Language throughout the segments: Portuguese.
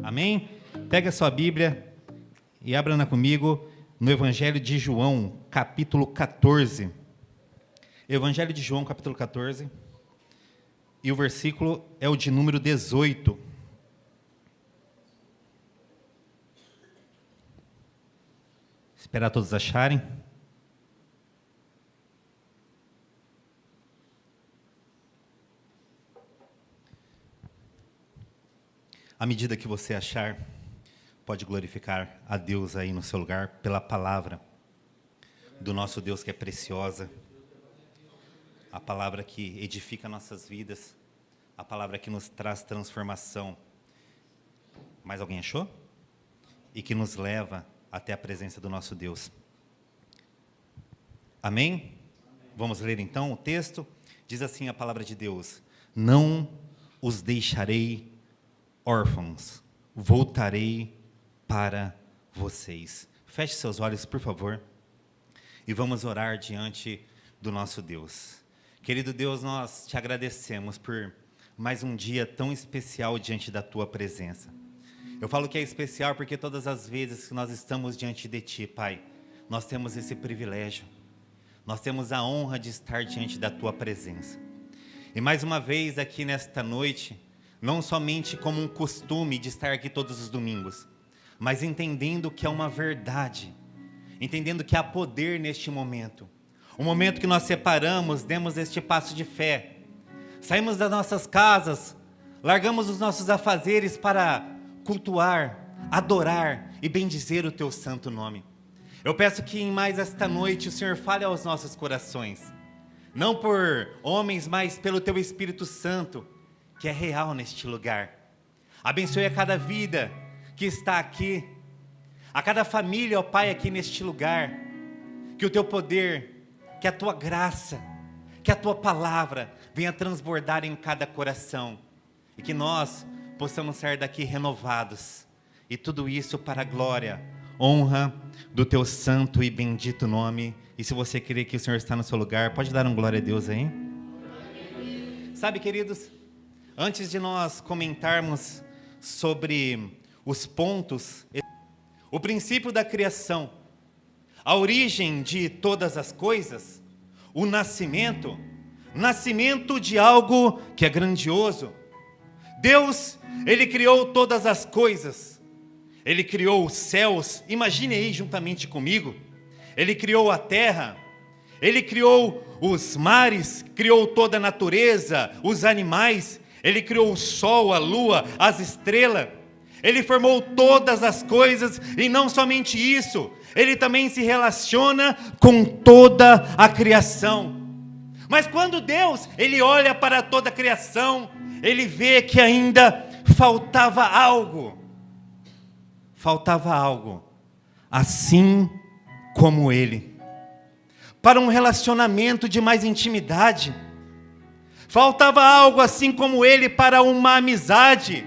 Amém? Pega a sua Bíblia e abra comigo no Evangelho de João, capítulo 14. Evangelho de João, capítulo 14. E o versículo é o de número 18. Esperar todos acharem. À medida que você achar, pode glorificar a Deus aí no seu lugar pela palavra do nosso Deus que é preciosa, a palavra que edifica nossas vidas, a palavra que nos traz transformação. Mais alguém achou? E que nos leva até a presença do nosso Deus. Amém? Vamos ler então o texto. Diz assim a palavra de Deus: não os deixarei órfãos, voltarei para vocês. Feche seus olhos, por favor, e vamos orar diante do nosso Deus. Querido Deus, nós te agradecemos por mais um dia tão especial diante da tua presença. Eu falo que é especial porque todas as vezes que nós estamos diante de ti, Pai, nós temos esse privilégio, nós temos a honra de estar diante da tua presença. E mais uma vez aqui nesta noite, não somente como um costume de estar aqui todos os domingos, mas entendendo que é uma verdade, entendendo que há poder neste momento. O momento que nós separamos, demos este passo de fé, saímos das nossas casas, largamos os nossos afazeres para cultuar, adorar e bendizer o teu santo nome. Eu peço que em mais esta noite o Senhor fale aos nossos corações, não por homens, mas pelo teu Espírito Santo, que é real neste lugar. Abençoe a cada vida que está aqui, a cada família, ó Pai, aqui neste lugar, que o teu poder, que a tua graça, que a tua palavra venha transbordar em cada coração, e que nós possamos sair daqui renovados, e tudo isso para a glória, honra do teu santo e bendito nome. E se você crê que o Senhor está no seu lugar, pode dar um glória a Deus aí? Sabe, queridos, antes de nós comentarmos sobre os pontos, o princípio da criação, a origem de todas as coisas, o nascimento de algo que é grandioso. Deus, Ele criou todas as coisas, Ele criou os céus, imagine aí juntamente comigo, Ele criou a terra, Ele criou os mares, criou toda a natureza, os animais, Ele criou o sol, a lua, as estrelas, Ele formou todas as coisas, e não somente isso, Ele também se relaciona com toda a criação. Mas quando Deus, Ele olha para toda a criação, Ele vê que ainda faltava algo, assim como Ele, para um relacionamento de mais intimidade. Faltava algo assim como Ele para uma amizade,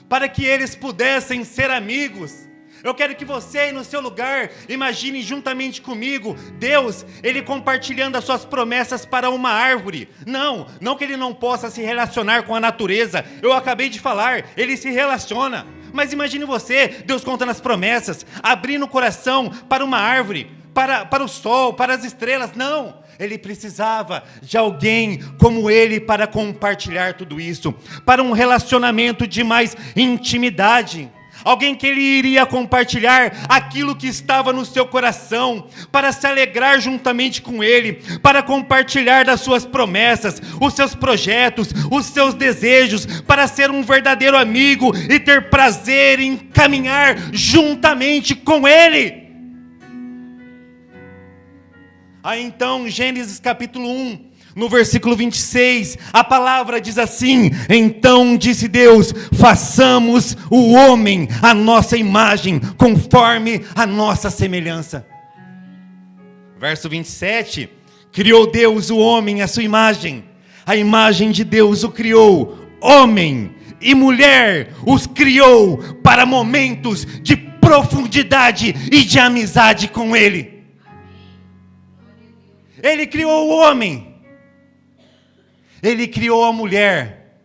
para que eles pudessem ser amigos. Eu quero que você aí no seu lugar, imagine juntamente comigo, Deus, Ele compartilhando as suas promessas para uma árvore. Não que Ele não possa se relacionar com a natureza, eu acabei de falar, Ele se relaciona. Mas imagine você, Deus contando as promessas, abrindo o coração para uma árvore, para o sol, para as estrelas. Não, Ele precisava de alguém como Ele para compartilhar tudo isso, para um relacionamento de mais intimidade. Alguém que Ele iria compartilhar aquilo que estava no seu coração, para se alegrar juntamente com Ele, para compartilhar das suas promessas, os seus projetos, os seus desejos, para ser um verdadeiro amigo e ter prazer em caminhar juntamente com Ele. Aí então, Gênesis capítulo 1, no versículo 26, a palavra diz assim: então disse Deus, façamos o homem à nossa imagem, conforme a nossa semelhança. Verso 27, criou Deus o homem à sua imagem, a imagem de Deus o criou, homem e mulher os criou para momentos de profundidade e de amizade com Ele. Ele criou o homem, Ele criou a mulher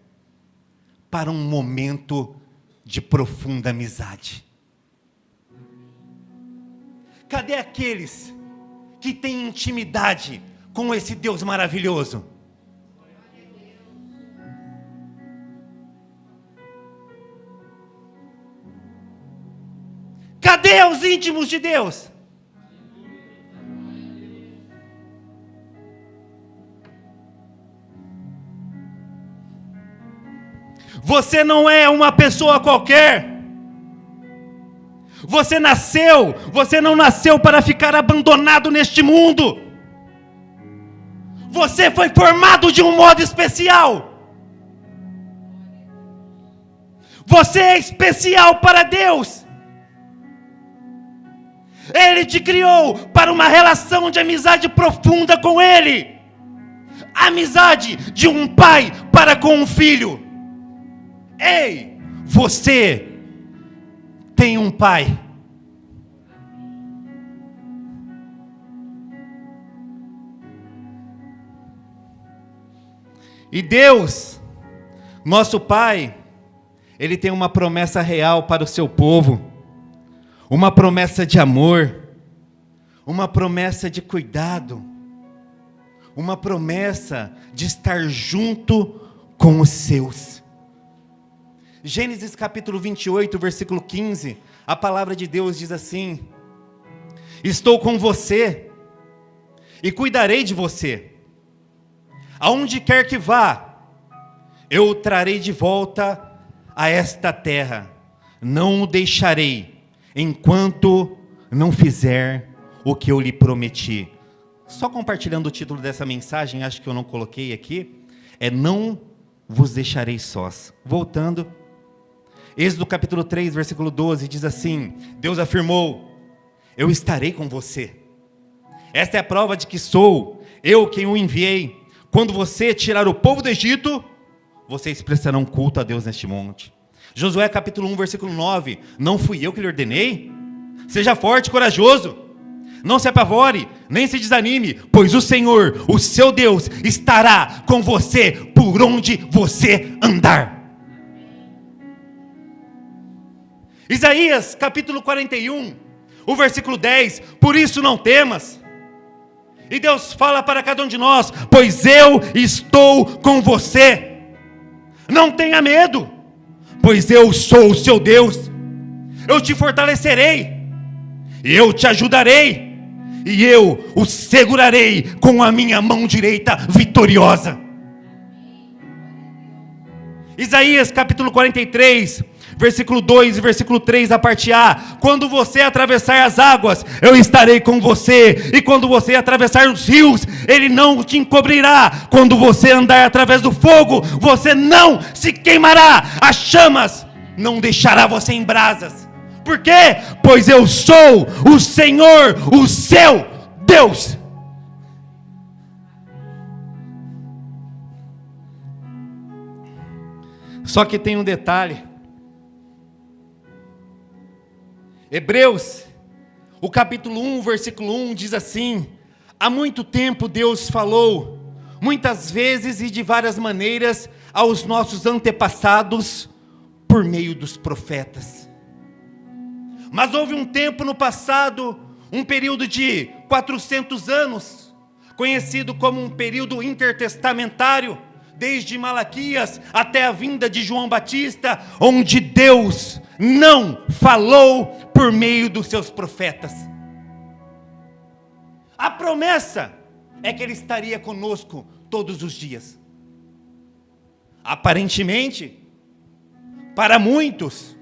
para um momento de profunda amizade. Cadê aqueles que têm intimidade com esse Deus maravilhoso? Cadê os íntimos de Deus? Você não é uma pessoa qualquer. Você não nasceu para ficar abandonado neste mundo. Você foi formado de um modo especial. Você é especial para Deus. Ele te criou para uma relação de amizade profunda com Ele. Amizade de um pai para com um filho. Ei, você tem um pai. E Deus, nosso Pai, Ele tem uma promessa real para o seu povo. Uma promessa de amor. Uma promessa de cuidado. Uma promessa de estar junto com os seus. Gênesis capítulo 28, versículo 15, a palavra de Deus diz assim: estou com você e cuidarei de você. Aonde quer que vá, eu o trarei de volta a esta terra. Não o deixarei enquanto não fizer o que eu lhe prometi. Só compartilhando o título dessa mensagem, acho que eu não coloquei aqui, não vos deixarei sós. Voltando, Êxodo capítulo 3, versículo 12, diz assim: Deus afirmou: eu estarei com você. Esta é a prova de que sou eu quem o enviei. Quando você tirar o povo do Egito, vocês prestarão culto a Deus neste monte. Josué capítulo 1, versículo 9: não fui eu que lhe ordenei? Seja forte e corajoso, não se apavore, nem se desanime, pois o Senhor, o seu Deus, estará com você por onde você andar. Isaías capítulo 41, o versículo 10: por isso não temas. E Deus fala para cada um de nós: pois eu estou com você. Não tenha medo, pois eu sou o seu Deus. Eu te fortalecerei, e eu te ajudarei, e eu o segurarei com a minha mão direita vitoriosa. Isaías capítulo 43, versículo 2 e versículo 3, a parte A: quando você atravessar as águas, eu estarei com você, e quando você atravessar os rios, ele não te encobrirá. Quando você andar através do fogo, você não se queimará, as chamas não deixará você em brasas. Por quê? Pois eu sou o Senhor, o seu Deus. Só que tem um detalhe. Hebreus, o capítulo 1, versículo 1 diz assim: há muito tempo Deus falou, muitas vezes e de várias maneiras, aos nossos antepassados, por meio dos profetas. Mas houve um tempo no passado, um período de 400 anos, conhecido como um período intertestamentário, desde Malaquias até a vinda de João Batista, onde Deus não falou por meio dos seus profetas. A promessa é que Ele estaria conosco todos os dias. Aparentemente, para muitos,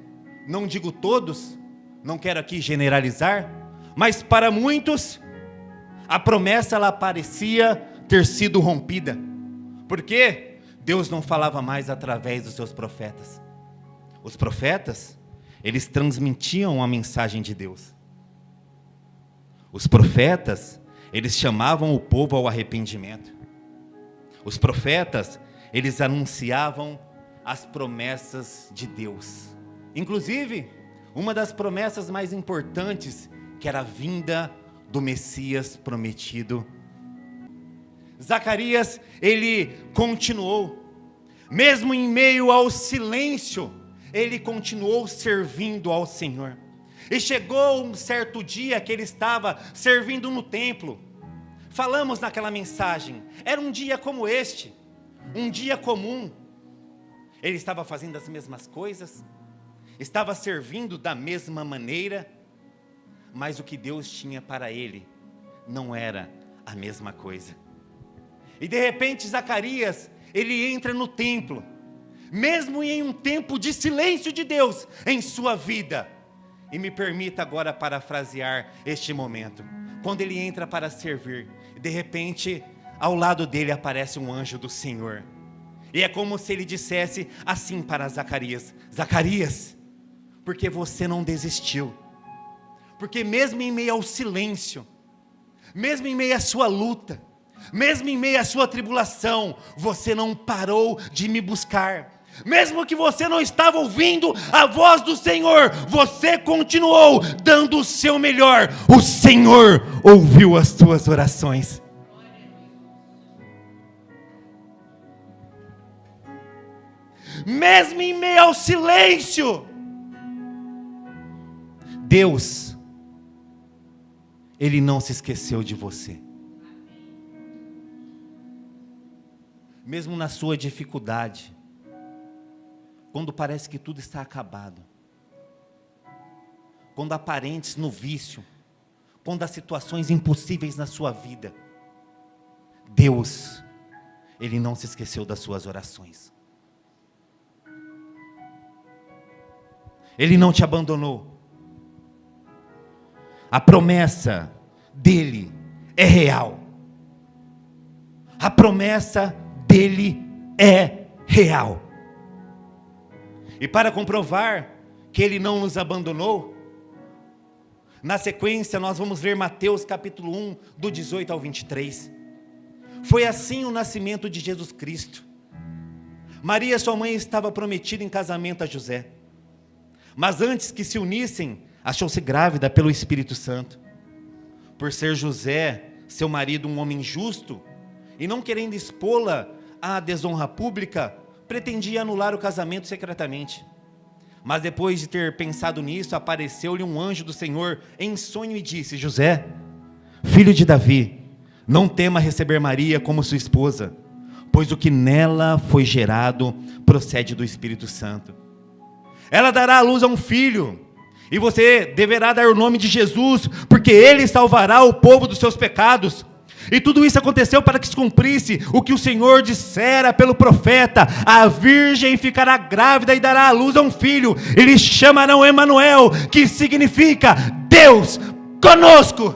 não digo todos, não quero aqui generalizar, mas para muitos, a promessa ela parecia ter sido rompida. Por quê? Deus não falava mais através dos seus profetas. Os profetas, eles transmitiam a mensagem de Deus. Os profetas, eles chamavam o povo ao arrependimento. Os profetas, eles anunciavam as promessas de Deus. Inclusive, uma das promessas mais importantes, que era a vinda do Messias prometido. Zacarias, ele continuou, mesmo em meio ao silêncio, ele continuou servindo ao Senhor. E chegou um certo dia que ele estava servindo no templo. Falamos naquela mensagem, era um dia como este, um dia comum. Ele estava fazendo as mesmas coisas, estava servindo da mesma maneira, mas o que Deus tinha para ele não era a mesma coisa. E de repente Zacarias, ele entra no templo, mesmo em um tempo de silêncio de Deus em sua vida. E me permita agora parafrasear este momento. Quando ele entra para servir, de repente, ao lado dele aparece um anjo do Senhor. E é como se ele dissesse assim para Zacarias: Zacarias, porque você não desistiu? Porque mesmo em meio ao silêncio, mesmo em meio à sua luta, mesmo em meio à sua tribulação, você não parou de me buscar. Mesmo que você não estava ouvindo a voz do Senhor, você continuou dando o seu melhor. O Senhor ouviu as tuas orações. Mesmo em meio ao silêncio, Deus, Ele não se esqueceu de você. Mesmo na sua dificuldade, quando parece que tudo está acabado, quando há parentes no vício, quando há situações impossíveis na sua vida, Deus, Ele não se esqueceu das suas orações. Ele não te abandonou. A promessa dEle é real. A promessa dEle é real. E para comprovar que Ele não nos abandonou, na sequência nós vamos ler Mateus capítulo 1, do 18 ao 23. Foi assim o nascimento de Jesus Cristo. Maria, sua mãe, estava prometida em casamento a José. Mas antes que se unissem, achou-se grávida pelo Espírito Santo. Por ser José, seu marido, um homem justo, e não querendo expô-la à desonra pública, pretendia anular o casamento secretamente. Mas depois de ter pensado nisso, apareceu-lhe um anjo do Senhor em sonho e disse: José, filho de Davi, não tema receber Maria como sua esposa, pois o que nela foi gerado procede do Espírito Santo. Ela dará à luz a um filho, e você deverá dar o nome de Jesus, porque ele salvará o povo dos seus pecados. E tudo isso aconteceu para que se cumprisse o que o Senhor dissera pelo profeta: a virgem ficará grávida e dará à luz a um filho, eles chamarão Emanuel, que significa Deus conosco.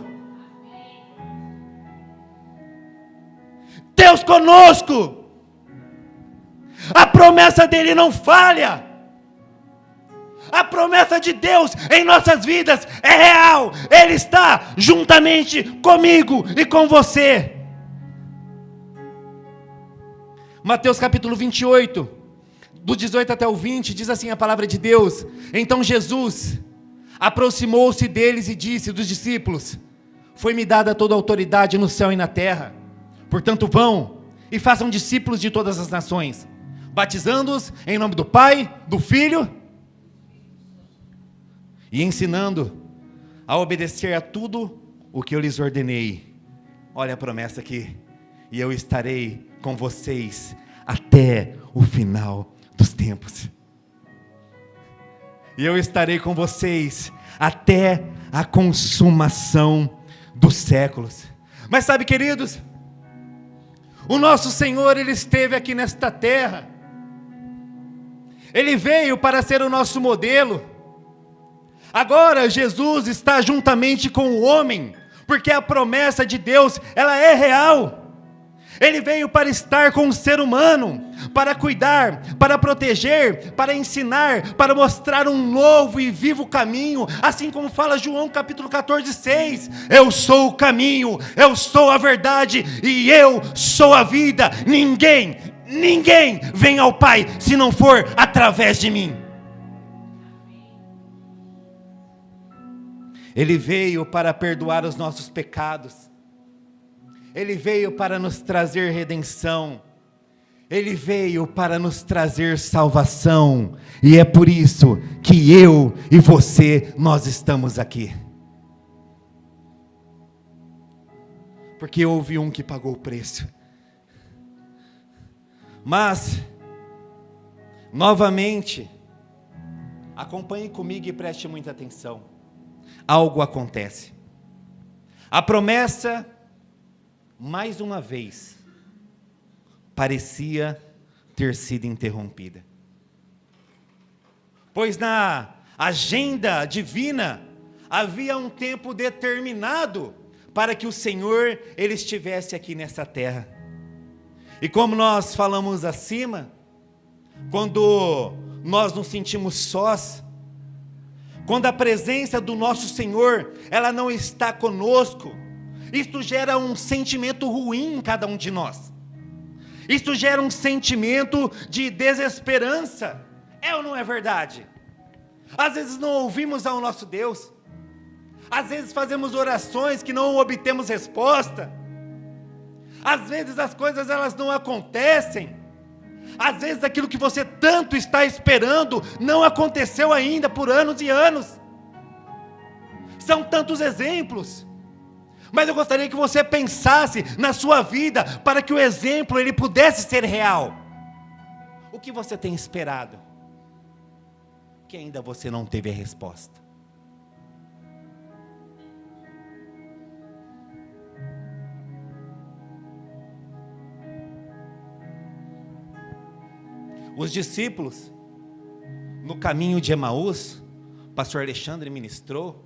Deus conosco. A promessa dele não falha. A promessa de Deus em nossas vidas é real. Ele está juntamente comigo e com você. Mateus capítulo 28, do 18 até o 20, diz assim a palavra de Deus: Então Jesus aproximou-se deles e disse dos discípulos: Foi-me dada toda a autoridade no céu e na terra. Portanto vão e façam discípulos de todas as nações, batizando-os em nome do Pai, do Filho e ensinando a obedecer a tudo o que eu lhes ordenei. Olha a promessa aqui: e eu estarei com vocês até o final dos tempos. E eu estarei com vocês até a consumação dos séculos. Mas sabe, queridos, o nosso Senhor, Ele esteve aqui nesta terra. Ele veio para ser o nosso modelo. Agora Jesus está juntamente com o homem, porque a promessa de Deus, ela é real. Ele veio para estar com o ser humano, para cuidar, para proteger, para ensinar, para mostrar um novo e vivo caminho, assim como fala João capítulo 14, 6. Eu sou o caminho, eu sou a verdade e eu sou a vida. Ninguém vem ao Pai se não for através de mim. Ele veio para perdoar os nossos pecados. Ele veio para nos trazer redenção. Ele veio para nos trazer salvação, e é por isso que eu e você, nós estamos aqui. Porque houve um que pagou o preço. Mas, novamente, acompanhe comigo e preste muita atenção. Algo acontece. A promessa, mais uma vez, parecia ter sido interrompida. Pois na agenda divina, havia um tempo determinado para que o Senhor, Ele estivesse aqui nessa terra. E como nós falamos acima, quando nós nos sentimos sós, quando a presença do nosso Senhor, ela não está conosco, isto gera um sentimento ruim em cada um de nós. Isto gera um sentimento de desesperança. É ou não é verdade? Às vezes não ouvimos ao nosso Deus. Às vezes fazemos orações que não obtemos resposta. Às vezes as coisas elas não acontecem. Às vezes aquilo que você tanto está esperando não aconteceu ainda por anos e anos. São tantos exemplos. Mas eu gostaria que você pensasse na sua vida para que o exemplo ele pudesse ser real. O que você tem esperado? Que ainda você não teve a resposta. Os discípulos, no caminho de Emaús, o pastor Alexandre ministrou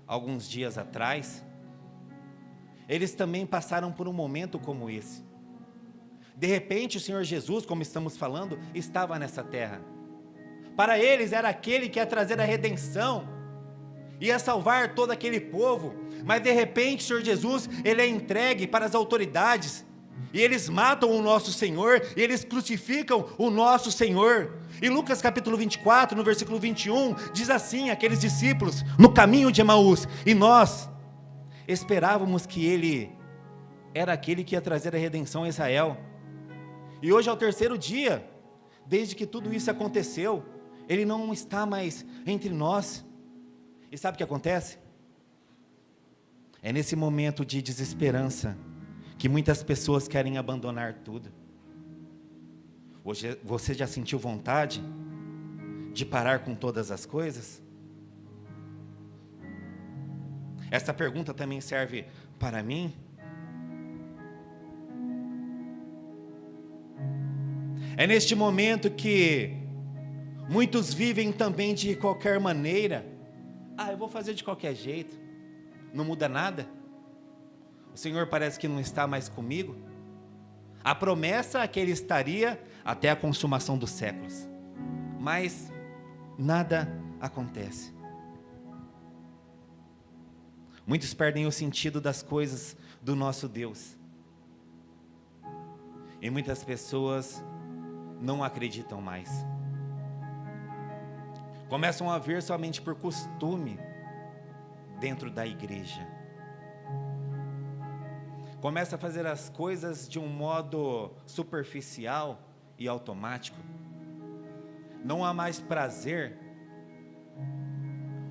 alguns dias atrás, eles também passaram por um momento como esse. De repente o Senhor Jesus, como estamos falando, estava nessa terra. Para eles era aquele que ia trazer a redenção, ia salvar todo aquele povo, mas de repente o Senhor Jesus, ele é entregue para as autoridades, e eles matam o nosso Senhor, e eles crucificam o nosso Senhor. Em Lucas capítulo 24, no versículo 21, diz assim, aqueles discípulos, no caminho de Emaús, e nós esperávamos que ele era aquele que ia trazer a redenção a Israel. E hoje é o terceiro dia, desde que tudo isso aconteceu, ele não está mais entre nós. E sabe o que acontece? É nesse momento de desesperança, que muitas pessoas querem abandonar tudo. Hoje, você já sentiu vontade de parar com todas as coisas? Essa pergunta também serve para mim. É neste momento que muitos vivem também de qualquer maneira. Eu vou fazer de qualquer jeito, não muda nada. O Senhor parece que não está mais comigo. A promessa é que Ele estaria até a consumação dos séculos, mas nada acontece. Muitos perdem o sentido das coisas do nosso Deus, e muitas pessoas não acreditam mais. Começam a ver somente por costume dentro da igreja. Começa a fazer as coisas de um modo superficial e automático. Não há mais prazer.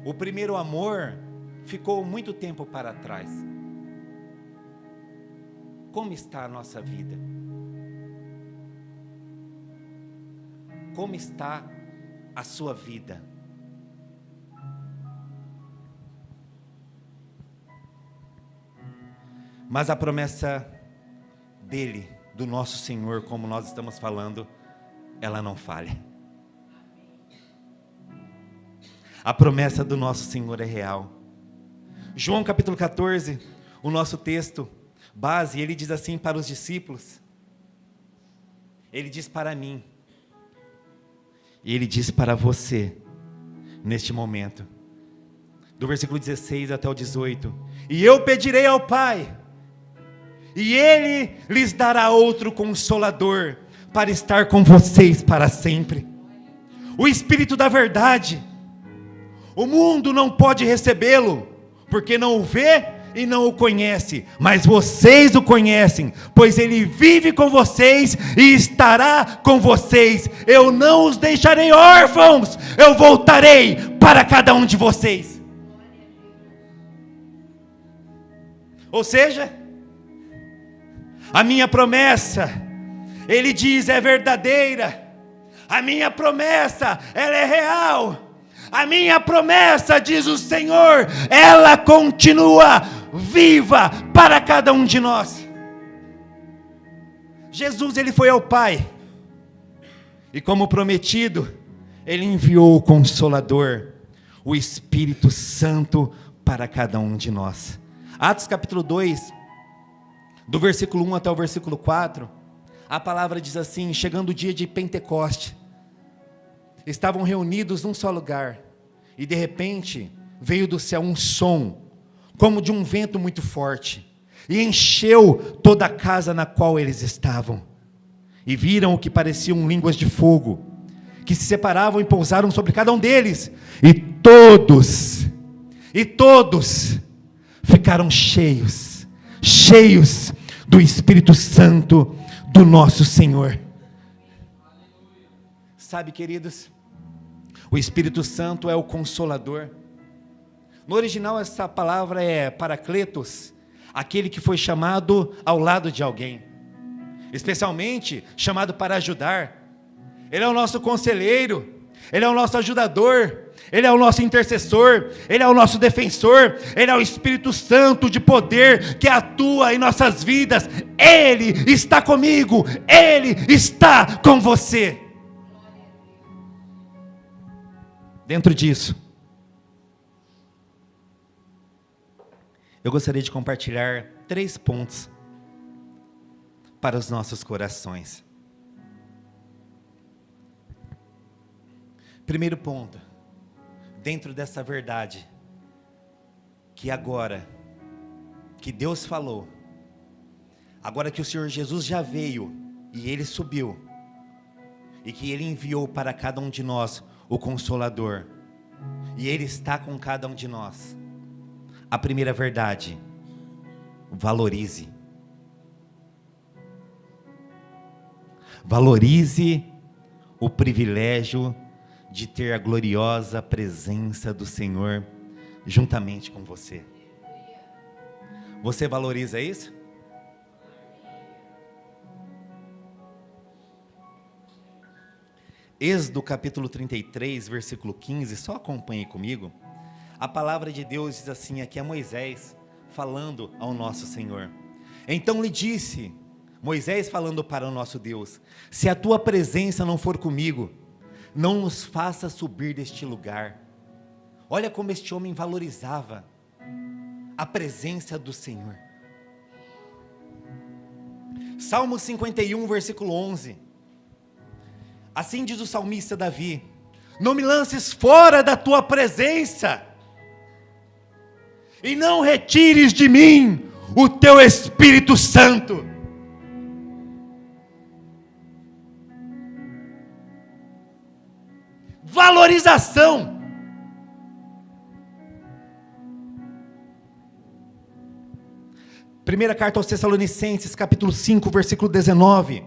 O primeiro amor ficou muito tempo para trás. Como está a nossa vida? Como está a sua vida? Mas a promessa dele, do nosso Senhor, como nós estamos falando, ela não falha. A promessa do nosso Senhor é real. João capítulo 14, o nosso texto base, ele diz assim para os discípulos, ele diz para mim, e ele diz para você, neste momento, do versículo 16 até o 18, e eu pedirei ao Pai, e Ele lhes dará outro Consolador, para estar com vocês para sempre, o Espírito da verdade. O mundo não pode recebê-lo, porque não o vê e não o conhece, mas vocês o conhecem, pois ele vive com vocês e estará com vocês. Eu não os deixarei órfãos, eu voltarei para cada um de vocês. Ou seja, a minha promessa, ele diz, é verdadeira. A minha promessa, ela é real. A minha promessa, diz o Senhor, ela continua viva para cada um de nós. Jesus, ele foi ao Pai, e como prometido, ele enviou o Consolador, o Espírito Santo para cada um de nós. Atos capítulo 2, do versículo 1 até o versículo 4, a palavra diz assim: chegando o dia de Pentecoste, estavam reunidos num só lugar, e de repente veio do céu um som, como de um vento muito forte, e encheu toda a casa na qual eles estavam, e viram o que pareciam línguas de fogo, que se separavam e pousaram sobre cada um deles, e todos ficaram cheios do Espírito Santo do nosso Senhor. Sabe, queridos, o Espírito Santo é o Consolador. No original essa palavra é Paracletos, aquele que foi chamado ao lado de alguém, especialmente chamado para ajudar. Ele é o nosso conselheiro, ele é o nosso ajudador, ele é o nosso intercessor, ele é o nosso defensor, ele é o Espírito Santo de poder que atua em nossas vidas. Ele está comigo, ele está com você. Dentro disso, eu gostaria de compartilhar 3 pontos para os nossos corações. Primeiro ponto, dentro dessa verdade, que agora, que Deus falou, agora que o Senhor Jesus já veio, e Ele subiu, e que Ele enviou para cada um de nós o Consolador, e Ele está com cada um de nós. A primeira verdade: valorize. Valorize o privilégio de ter a gloriosa presença do Senhor juntamente com você. Você valoriza isso? Êxodo capítulo 33, versículo 15, só acompanhe comigo. A palavra de Deus diz assim, aqui é Moisés falando ao nosso Senhor. Então lhe disse, Moisés falando para o nosso Deus: se a tua presença não for comigo, não nos faça subir deste lugar. Olha como este homem valorizava a presença do Senhor. Salmo 51, versículo 11. Assim diz o salmista Davi: não me lances fora da tua presença, e não retires de mim o teu Espírito Santo. Valorização. Primeira carta aos Tessalonicenses, capítulo 5, versículo 19.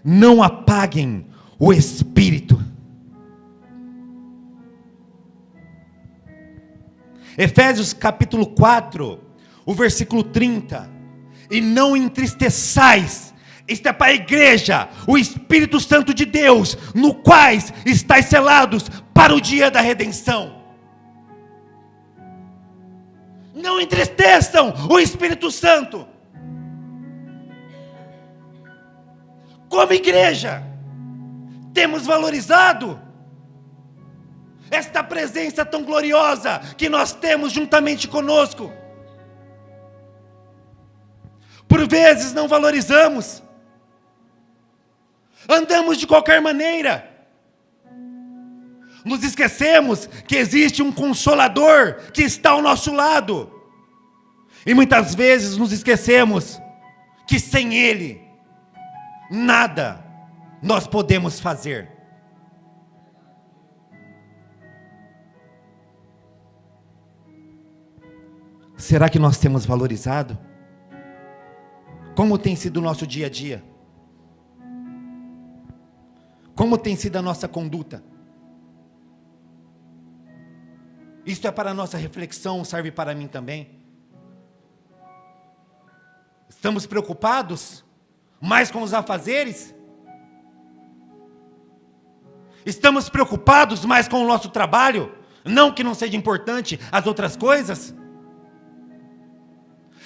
Não apaguem o Espírito. Efésios capítulo 4, o versículo 30. E não entristeçais, isto é para a igreja, o Espírito Santo de Deus, no quais estáis selados para o dia da redenção. Não entristeçam o Espírito Santo. Como igreja, temos valorizado esta presença tão gloriosa que nós temos juntamente conosco. Por vezes não valorizamos, andamos de qualquer maneira, nos esquecemos que existe um Consolador que está ao nosso lado, e muitas vezes nos esquecemos que sem Ele, nada nós podemos fazer. Será que nós temos valorizado? Como tem sido o nosso dia a dia? Como tem sido a nossa conduta? Isto é para a nossa reflexão, serve para mim também. Estamos preocupados mais com os afazeres? Estamos preocupados mais com o nosso trabalho? Não que não seja importante as outras coisas?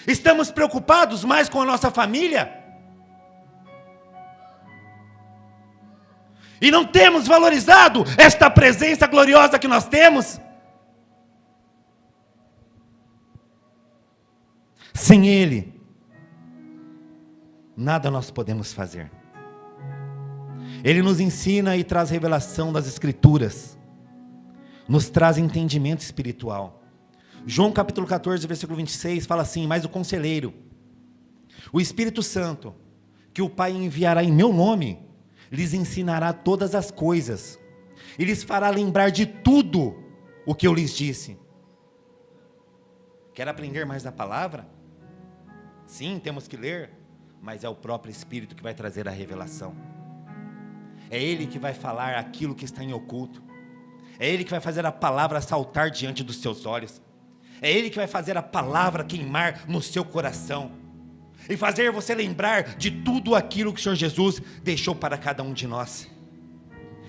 Estamos preocupados mais com a nossa família? E não temos valorizado esta presença gloriosa que nós temos? Sem Ele, nada nós podemos fazer. Ele nos ensina e traz revelação das Escrituras, nos traz entendimento espiritual. João capítulo 14, versículo 26, fala assim: mas o conselheiro, o Espírito Santo, que o Pai enviará em meu nome, lhes ensinará todas as coisas, e lhes fará lembrar de tudo o que eu lhes disse. Quer aprender mais da palavra? Sim, temos que ler, mas é o próprio Espírito que vai trazer a revelação. É Ele que vai falar aquilo que está em oculto. É Ele que vai fazer a palavra saltar diante dos seus olhos. É Ele que vai fazer a palavra queimar no seu coração e fazer você lembrar de tudo aquilo que o Senhor Jesus deixou para cada um de nós.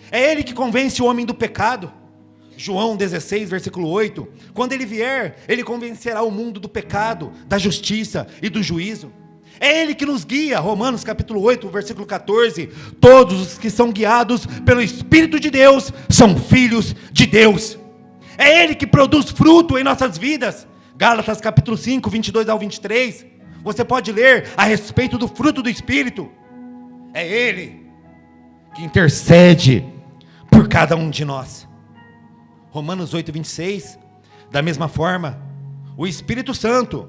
É Ele que convence o homem do pecado. João 16, versículo 8, quando Ele vier, Ele convencerá o mundo do pecado, da justiça e do juízo. É Ele que nos guia, Romanos capítulo 8, versículo 14, todos os que são guiados pelo Espírito de Deus, são filhos de Deus. É Ele que produz fruto em nossas vidas, Gálatas capítulo 5, 22 ao 23, você pode ler a respeito do fruto do Espírito. É Ele que intercede por cada um de nós. Romanos 8, 26, da mesma forma, o Espírito Santo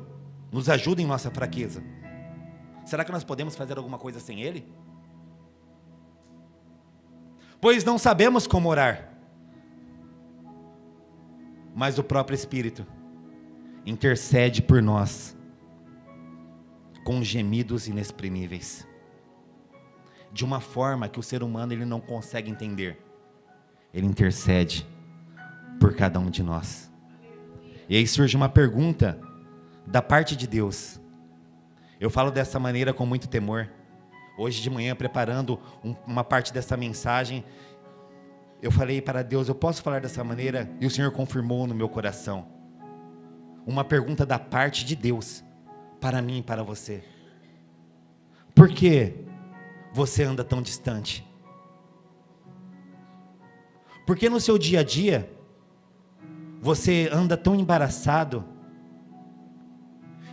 nos ajuda em nossa fraqueza. Será que nós podemos fazer alguma coisa sem Ele? Pois não sabemos como orar, mas o próprio Espírito intercede por nós, com gemidos inexprimíveis, de uma forma que o ser humano ele não consegue entender. Ele intercede por cada um de nós. E aí surge uma pergunta da parte de Deus. Eu falo dessa maneira com muito temor. Hoje de manhã, preparando uma parte dessa mensagem, eu falei para Deus: eu posso falar dessa maneira? E o Senhor confirmou no meu coração. Uma pergunta da parte de Deus, para mim e para você. Por que você anda tão distante? Por que no seu dia a dia você anda tão embaraçado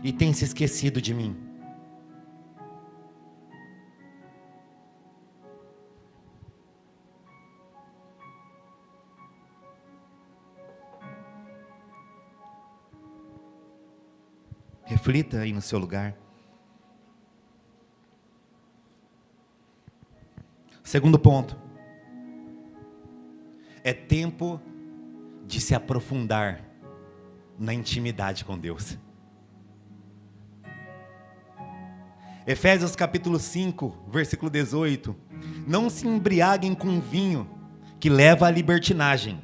e tem se esquecido de mim? Reflita aí no seu lugar. Segundo ponto, é tempo de se aprofundar na intimidade com Deus. Efésios capítulo 5, versículo 18. Não se embriaguem com vinho, que leva à libertinagem,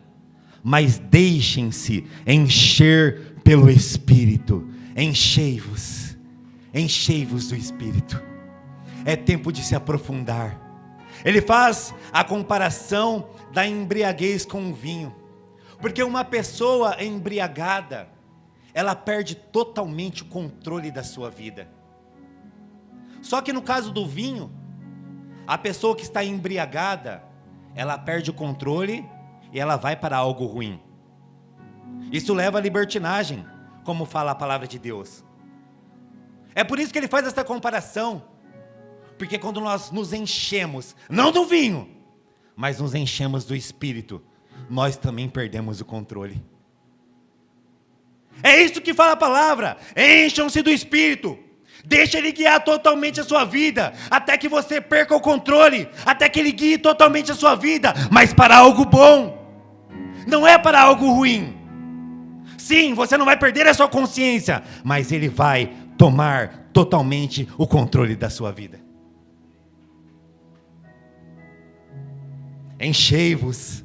mas deixem-se encher pelo Espírito. Enchei-vos do Espírito. É tempo de se aprofundar. Ele faz a comparação da embriaguez com o vinho, porque uma pessoa embriagada, ela perde totalmente o controle da sua vida. Só que no caso do vinho, a pessoa que está embriagada, ela perde o controle e ela vai para algo ruim. Isso leva à libertinagem, como fala a palavra de Deus. É por isso que ele faz essa comparação, porque quando nós nos enchemos, não do vinho, mas nos enchemos do Espírito, nós também perdemos o controle. É isso que fala a palavra: encham-se do Espírito, deixa Ele guiar totalmente a sua vida, até que você perca o controle, até que Ele guie totalmente a sua vida, mas para algo bom, não é para algo ruim. Sim, você não vai perder a sua consciência, mas Ele vai tomar totalmente o controle da sua vida. Enchei-vos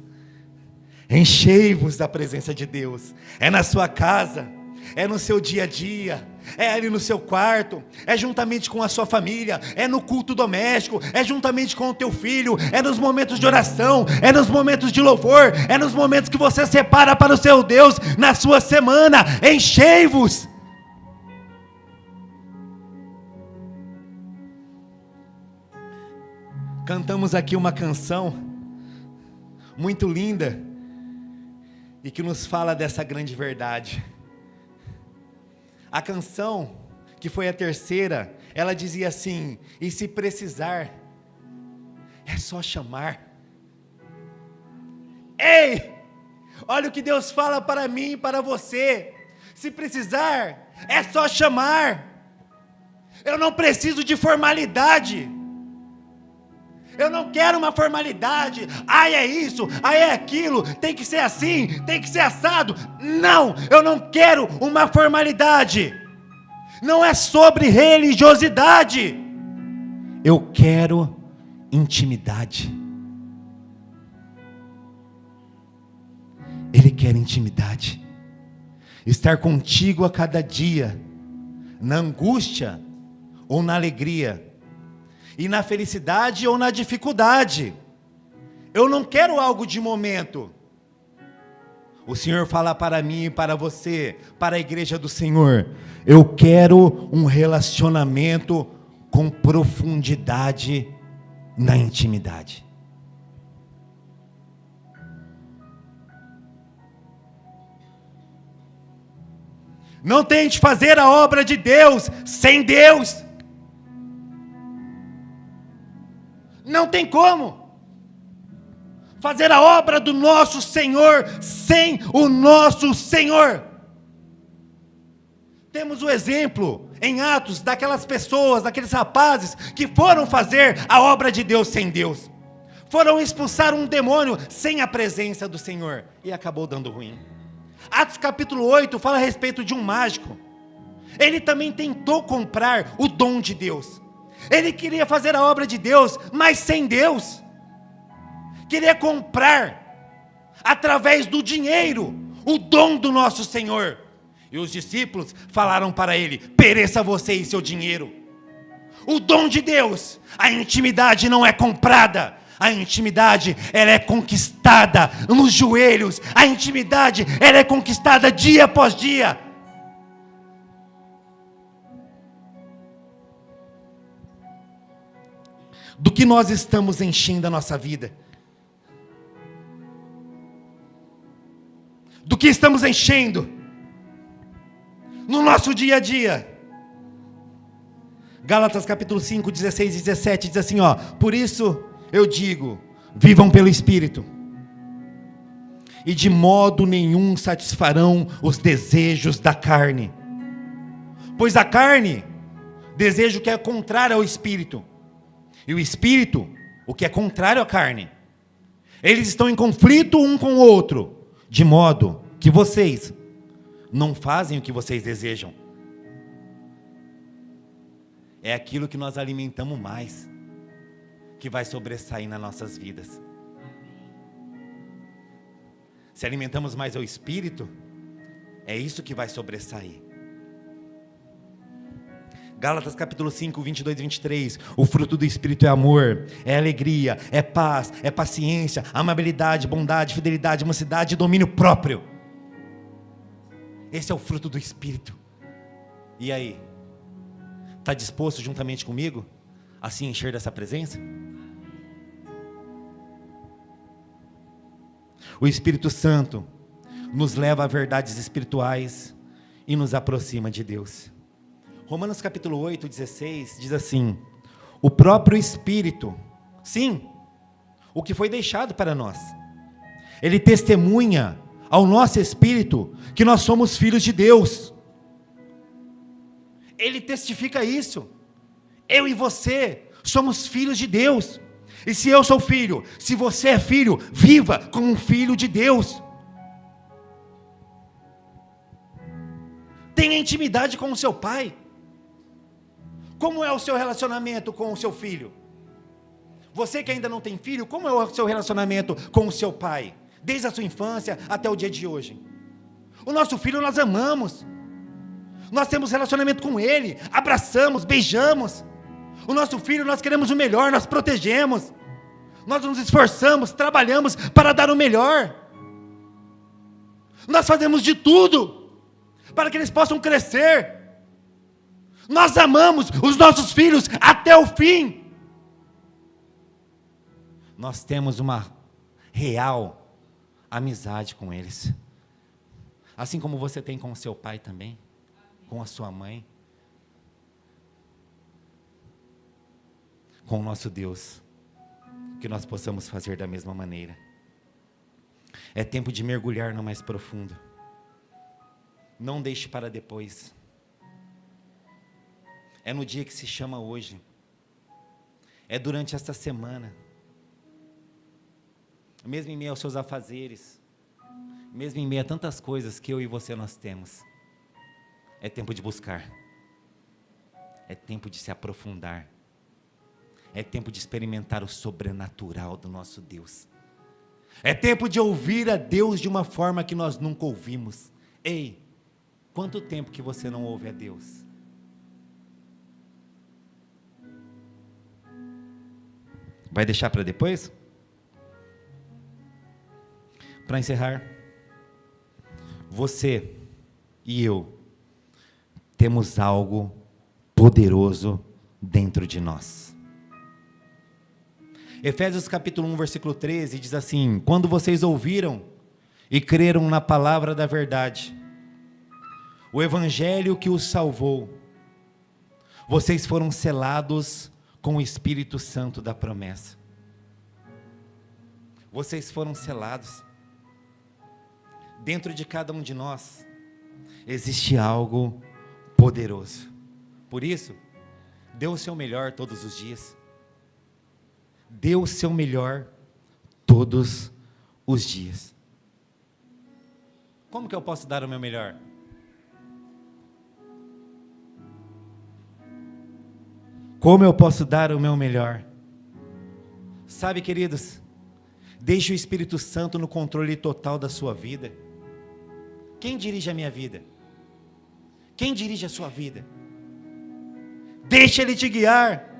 da presença de Deus. É na sua casa, é no seu dia a dia, é ali no seu quarto, é juntamente com a sua família, é no culto doméstico, é juntamente com o teu filho, é nos momentos de oração, é nos momentos de louvor, é nos momentos que você separa para o seu Deus na sua semana. Enchei-vos. Cantamos aqui uma canção muito linda e que nos fala dessa grande verdade. A canção, que foi a terceira, ela dizia assim: e se precisar, é só chamar. Ei, olha o que Deus fala para mim e para você: se precisar, é só chamar. Eu não preciso de formalidade. Eu não quero uma formalidade. Ai, é isso, ai, é aquilo, tem que ser assim, tem que ser assado. Não, eu não quero uma formalidade. Não é sobre religiosidade. Eu quero intimidade. Ele quer intimidade. Estar contigo a cada dia, na angústia ou na alegria, e na felicidade ou na dificuldade. Eu não quero algo de momento. O Senhor fala para mim e para você, para a igreja do Senhor: eu quero um relacionamento com profundidade na intimidade. Não tente fazer a obra de Deus sem Deus. Não tem como fazer a obra do nosso Senhor sem o nosso Senhor. Temos o exemplo em Atos daquelas pessoas, daqueles rapazes que foram fazer a obra de Deus sem Deus. Foram expulsar um demônio sem a presença do Senhor e acabou dando ruim. Atos capítulo 8 fala a respeito de um mágico. Ele também tentou comprar o dom de Deus. Ele queria fazer a obra de Deus, mas sem Deus. Queria comprar, através do dinheiro, o dom do nosso Senhor. E os discípulos falaram para ele: pereça você e seu dinheiro. O dom de Deus, a intimidade não é comprada. A intimidade, ela é conquistada nos joelhos. A intimidade, ela é conquistada dia após dia. Do que nós estamos enchendo a nossa vida? Do que estamos enchendo no nosso dia a dia? Gálatas capítulo 5, 16 e 17 diz assim, por isso eu digo, vivam pelo Espírito, e de modo nenhum satisfarão os desejos da carne, pois a carne deseja o que é contrário ao Espírito, e o Espírito, o que é contrário à carne. Eles estão em conflito um com o outro, de modo que vocês não fazem o que vocês desejam. É aquilo que nós alimentamos mais que vai sobressair nas nossas vidas. Se alimentamos mais o Espírito, é isso que vai sobressair. Gálatas capítulo 5, 22 e 23, o fruto do Espírito é amor, é alegria, é paz, é paciência, amabilidade, bondade, fidelidade, mansidade e domínio próprio. Esse é o fruto do Espírito. E aí? Está disposto juntamente comigo a se encher dessa presença? O Espírito Santo nos leva a verdades espirituais e nos aproxima de Deus. Romanos capítulo 8, 16 diz assim: o próprio Espírito, sim, o que foi deixado para nós, ele testemunha ao nosso espírito que nós somos filhos de Deus. Ele testifica isso. Eu e você somos filhos de Deus. E se eu sou filho, se você é filho, viva como um filho de Deus. intimidade com o seu pai. Como é o seu relacionamento com o seu filho? Você que ainda não tem filho, como é o seu relacionamento com o seu pai? Desde a sua infância até o dia de hoje. O nosso filho nós amamos. Nós temos relacionamento com ele, abraçamos, beijamos. O nosso filho nós queremos o melhor, nós protegemos. Nós nos esforçamos, trabalhamos para dar o melhor. Nós fazemos de tudo para que eles possam crescer. Nós amamos os nossos filhos até o fim. Nós temos uma real amizade com eles. Assim como você tem com o seu pai também, com a sua mãe, com o nosso Deus. Que nós possamos fazer da mesma maneira. É tempo de mergulhar no mais profundo. Não deixe para depois. É no dia que se chama hoje. É durante esta semana. Mesmo em meio aos seus afazeres, mesmo em meio a tantas coisas que eu e você nós temos, é tempo de buscar. É tempo de se aprofundar. É tempo de experimentar o sobrenatural do nosso Deus. É tempo de ouvir a Deus de uma forma que nós nunca ouvimos. Ei, quanto tempo que você não ouve a Deus? Vai deixar para depois? Para encerrar, você e eu temos algo poderoso dentro de nós. Efésios capítulo 1, versículo 13, diz assim: quando vocês ouviram e creram na palavra da verdade, o evangelho que os salvou, vocês foram selados com o Espírito Santo da promessa. Vocês foram selados. Dentro de cada um de nós existe algo poderoso. Por isso, dê o seu melhor todos os dias. Dê o seu melhor todos os dias. Como que eu posso dar o meu melhor? Como eu posso dar o meu melhor? Sabe, queridos, deixe o Espírito Santo no controle total da sua vida. Quem dirige a minha vida? Quem dirige a sua vida? Deixe Ele te guiar.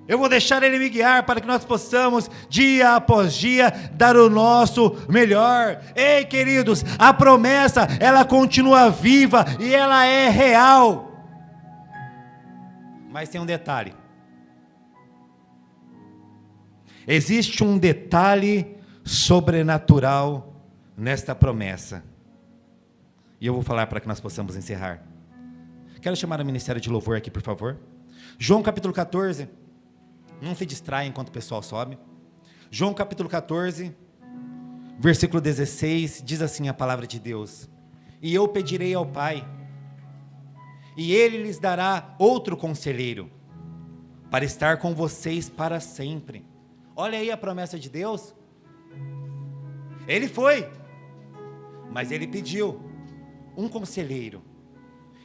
Eu vou deixar Ele me guiar para que nós possamos, dia após dia, dar o nosso melhor. Ei, queridos, a promessa, ela continua viva e ela é real. Mas tem um detalhe. Existe um detalhe sobrenatural nesta promessa. E eu vou falar para que nós possamos encerrar. Quero chamar o Ministério de Louvor aqui, por favor. João capítulo 14. Não se distraia enquanto o pessoal sobe. João capítulo 14, versículo 16, diz assim a palavra de Deus: e eu pedirei ao Pai, e Ele lhes dará outro conselheiro, para estar com vocês para sempre. Olha aí a promessa de Deus. Ele foi, mas Ele pediu um conselheiro,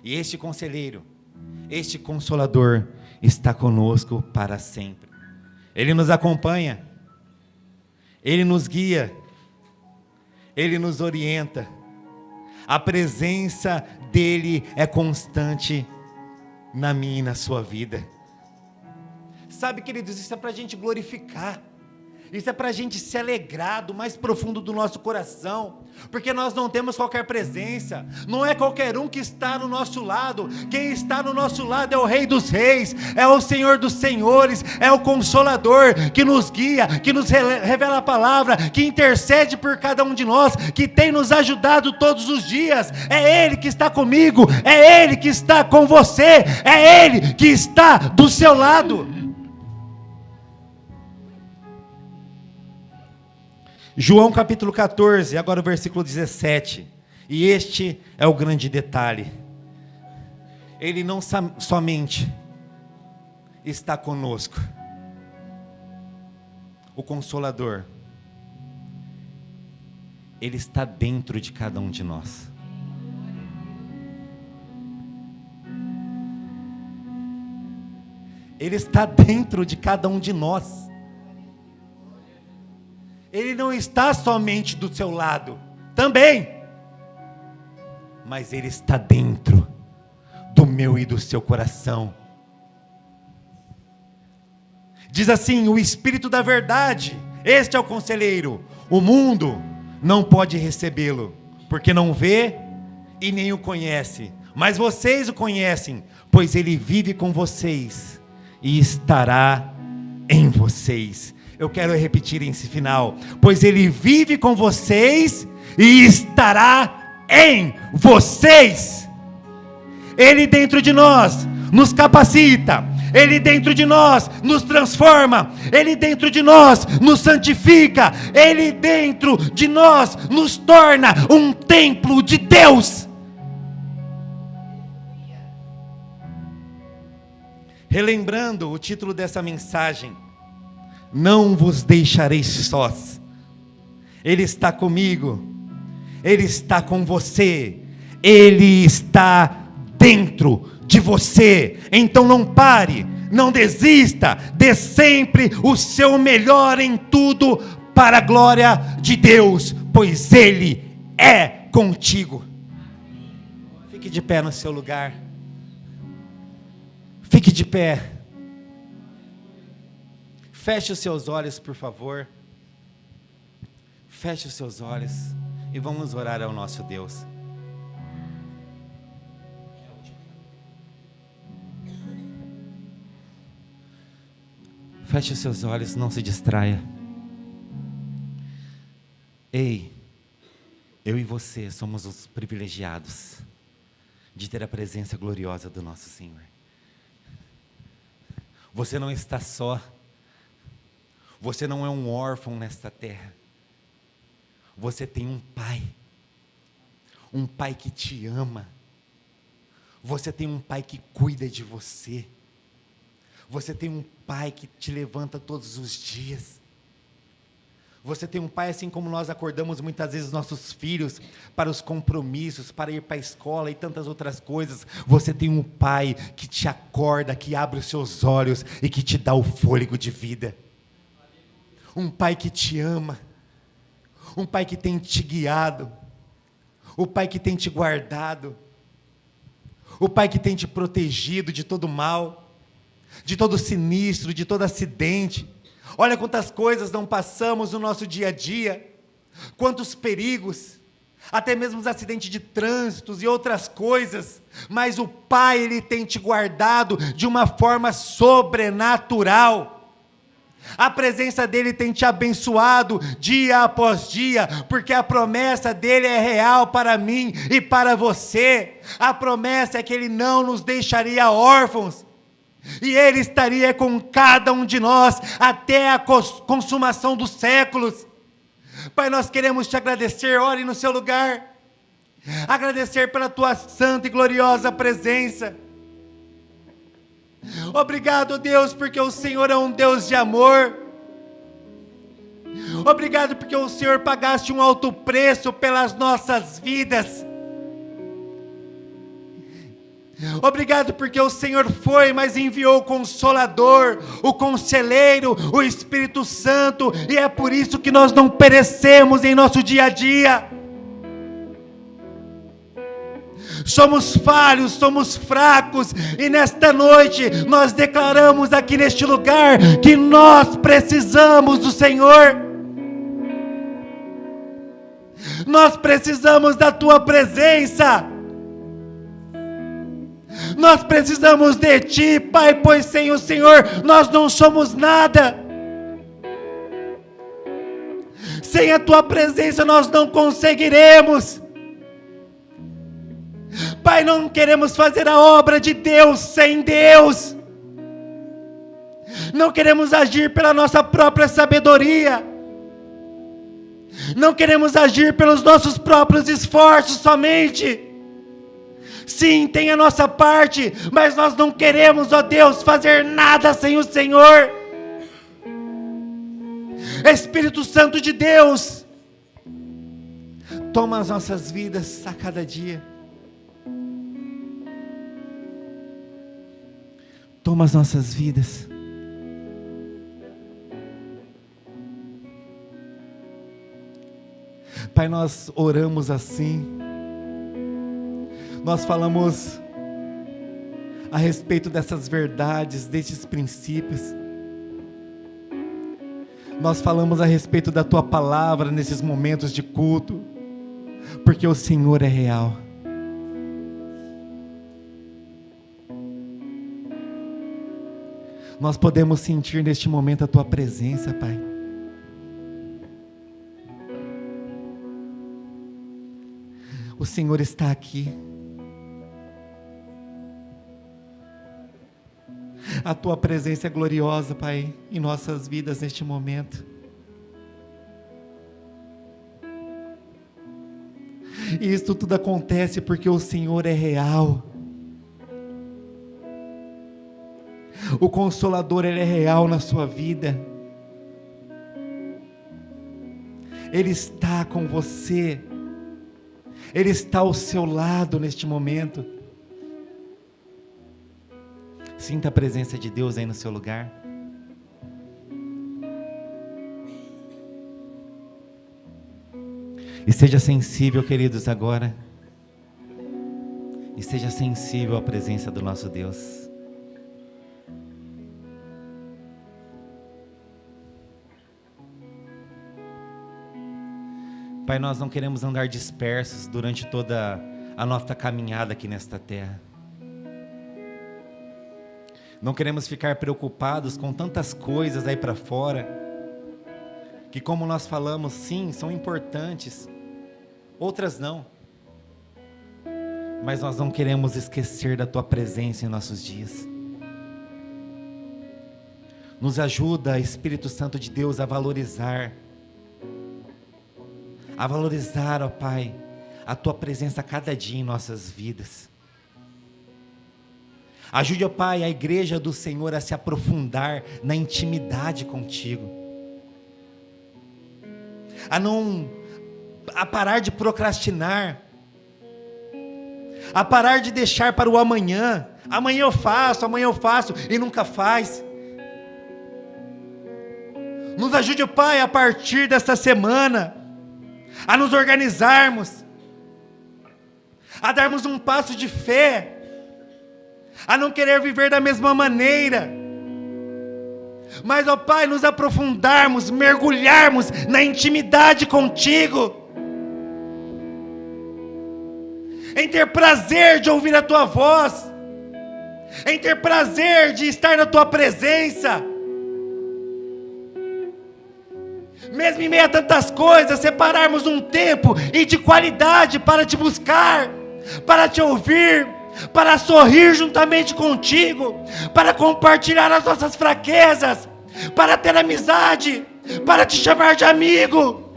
e este conselheiro, este consolador, está conosco para sempre. Ele nos acompanha, Ele nos guia, Ele nos orienta. A presença dEle é constante na minha e na sua vida. Sabe, queridos, isso é para a gente glorificar. Isso é para a gente se alegrar do mais profundo do nosso coração, porque nós não temos qualquer presença, não é qualquer um que está no nosso lado. Quem está no nosso lado é o Rei dos Reis, é o Senhor dos Senhores, é o Consolador, que nos guia, que nos revela a palavra, que intercede por cada um de nós, que tem nos ajudado todos os dias. É Ele que está comigo, é Ele que está com você, é Ele que está do seu lado. João capítulo 14, agora o versículo 17, e este é o grande detalhe. Ele não somente está conosco, o Consolador, Ele está dentro de cada um de nós. Ele está dentro de cada um de nós. Ele não está somente do seu lado, também, mas Ele está dentro do meu e do seu coração. Diz assim: o Espírito da verdade, este é o conselheiro. O mundo não pode recebê-lo, porque não vê e nem o conhece. Mas vocês o conhecem, pois ele vive com vocês e estará em vocês. Eu quero repetir esse final: pois ele vive com vocês e estará em vocês. Ele dentro de nós nos capacita, Ele dentro de nós nos transforma, Ele dentro de nós nos santifica, Ele dentro de nós nos torna um templo de Deus. Relembrando o título dessa mensagem: não vos deixarei sós. Ele está comigo, Ele está com você, Ele está dentro de você. Então não pare, não desista, dê sempre o seu melhor em tudo para a glória de Deus, pois Ele é contigo. Fique de pé no seu lugar. Fique de pé. Feche os seus olhos, por favor. Feche os seus olhos e vamos orar ao nosso Deus. Feche os seus olhos, não se distraia. Ei, eu e você somos os privilegiados de ter a presença gloriosa do nosso Senhor. Você não está só. Você não é um órfão nesta terra. Você tem um pai que te ama. Você tem um pai que cuida de você. Você tem um pai que te levanta todos os dias. Você tem um pai, assim como nós acordamos muitas vezes nossos filhos para os compromissos, para ir para a escola e tantas outras coisas. Você tem um pai que te acorda, que abre os seus olhos e que te dá o fôlego de vida. Um pai que te ama. Um pai que tem te guiado. O pai que tem te guardado. O pai que tem te protegido de todo mal, de todo sinistro, de todo acidente. Olha quantas coisas não passamos no nosso dia a dia, quantos perigos, até mesmo os acidentes de trânsito e outras coisas, mas o Pai, Ele tem te guardado de uma forma sobrenatural. A presença dEle tem te abençoado dia após dia, porque a promessa dEle é real para mim e para você. A promessa é que Ele não nos deixaria órfãos, e Ele estaria com cada um de nós até a consumação dos séculos. Pai, nós queremos te agradecer. Ore no seu lugar. Agradecer pela tua santa e gloriosa presença. Obrigado, Deus, porque o Senhor é um Deus de amor. Obrigado porque o Senhor pagaste um alto preço pelas nossas vidas. Obrigado porque o Senhor foi, mas enviou o Consolador, o Conselheiro, o Espírito Santo, e é por isso que nós não perecemos em nosso dia a dia. Somos falhos, somos fracos, e nesta noite nós declaramos aqui neste lugar que nós precisamos do Senhor. Nós precisamos da tua presença. Nós precisamos de Ti, Pai, pois sem o Senhor nós não somos nada. Sem a Tua presença nós não conseguiremos. Pai, não queremos fazer a obra de Deus sem Deus. Não queremos agir pela nossa própria sabedoria. Não queremos agir pelos nossos próprios esforços somente. Sim, tem a nossa parte, mas nós não queremos, ó Deus, fazer nada sem o Senhor. Espírito Santo de Deus, toma as nossas vidas a cada dia. Toma as nossas vidas. Pai, nós oramos assim. Nós falamos a respeito dessas verdades, destes princípios. Nós falamos a respeito da Tua palavra nesses momentos de culto, porque o Senhor é real. Nós podemos sentir neste momento a Tua presença, Pai. O Senhor está aqui. A Tua presença é gloriosa, Pai, em nossas vidas neste momento. E isso tudo acontece porque o Senhor é real. O Consolador, Ele é real na sua vida. Ele está com você. Ele está ao seu lado neste momento. Sinta a presença de Deus aí no seu lugar. E seja sensível, queridos, agora. E seja sensível à presença do nosso Deus. Pai, nós não queremos andar dispersos durante toda a nossa caminhada aqui nesta terra. Não queremos ficar preocupados com tantas coisas aí para fora, que, como nós falamos, sim, são importantes, outras não. Mas nós não queremos esquecer da Tua presença em nossos dias. Nos ajuda, Espírito Santo de Deus, a valorizar, ó Pai, a Tua presença a cada dia em nossas vidas. Ajude, ó Pai, a igreja do Senhor a se aprofundar na intimidade contigo, a parar de procrastinar, a parar de deixar para o amanhã. Amanhã eu faço, e nunca faz. Nos ajude, ó Pai, a partir desta semana, a nos organizarmos, a darmos um passo de fé, a não querer viver da mesma maneira, mas, ó Pai, nos aprofundarmos, mergulharmos na intimidade contigo, em ter prazer de ouvir a Tua voz, em ter prazer de estar na Tua presença, mesmo em meio a tantas coisas, separarmos um tempo e de qualidade para Te buscar, para Te ouvir, para sorrir juntamente contigo, para compartilhar as nossas fraquezas, para ter amizade, para Te chamar de amigo.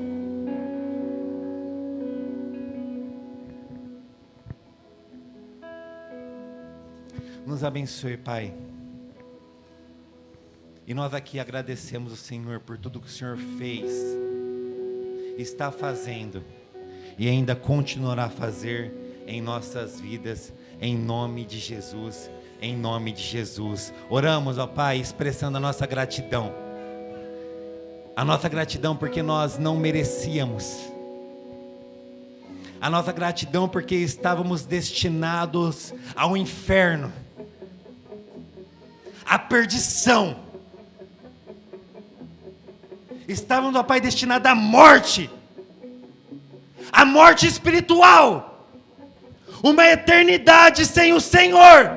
Nos abençoe, Pai. E nós aqui agradecemos o Senhor por tudo que o Senhor fez, está fazendo e ainda continuará a fazer em nossas vidas, em nome de Jesus, em nome de Jesus. Oramos, ó Pai, expressando a nossa gratidão porque nós não merecíamos, a nossa gratidão porque estávamos destinados ao inferno, à perdição. Estávamos, ó Pai, destinados à morte espiritual, uma eternidade sem o Senhor.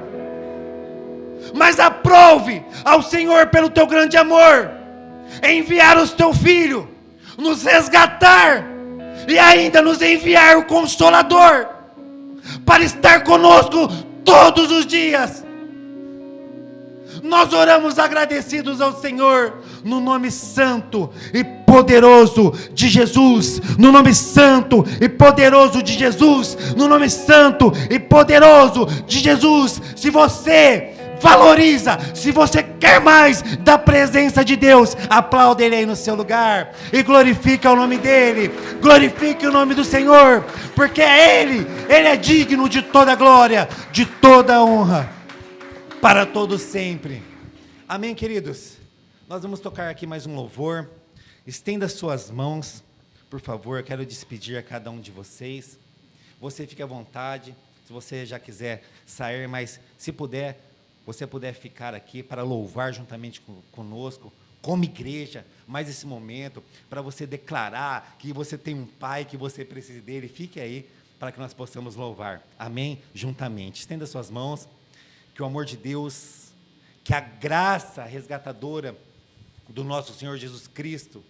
Mas aprove ao Senhor, pelo Teu grande amor, enviar o Teu Filho, nos resgatar e ainda nos enviar o Consolador, para estar conosco todos os dias. Nós oramos agradecidos ao Senhor, no nome santo e poderoso de Jesus, no nome santo e poderoso de Jesus, no nome santo e poderoso de Jesus. Se você valoriza, se você quer mais da presença de Deus, aplaude Ele aí no seu lugar e glorifica o nome dEle, glorifique o nome do Senhor, porque é Ele é digno de toda glória, de toda honra. para todo sempre. Amém, queridos? Nós vamos tocar aqui mais um louvor. Estenda suas mãos, por favor. Eu quero despedir a cada um de vocês. Você fique à vontade, se você já quiser sair, mas se puder, você puder ficar aqui para louvar juntamente conosco, como igreja, mais esse momento, para você declarar que você tem um pai, que você precisa dele. Fique aí, para que nós possamos louvar. Amém? Juntamente. Estenda suas mãos, que o amor de Deus, que a graça resgatadora do nosso Senhor Jesus Cristo,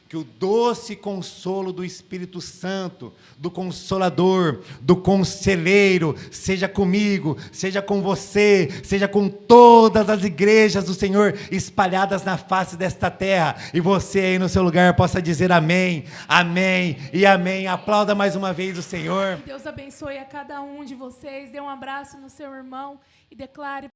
que o doce consolo do Espírito Santo, do Consolador, do Conselheiro, seja comigo, seja com você, seja com todas as igrejas do Senhor espalhadas na face desta terra, e você aí no seu lugar possa dizer amém, amém e amém. Aplauda mais uma vez o Senhor. Que Deus abençoe a cada um de vocês, dê um abraço no seu irmão e declare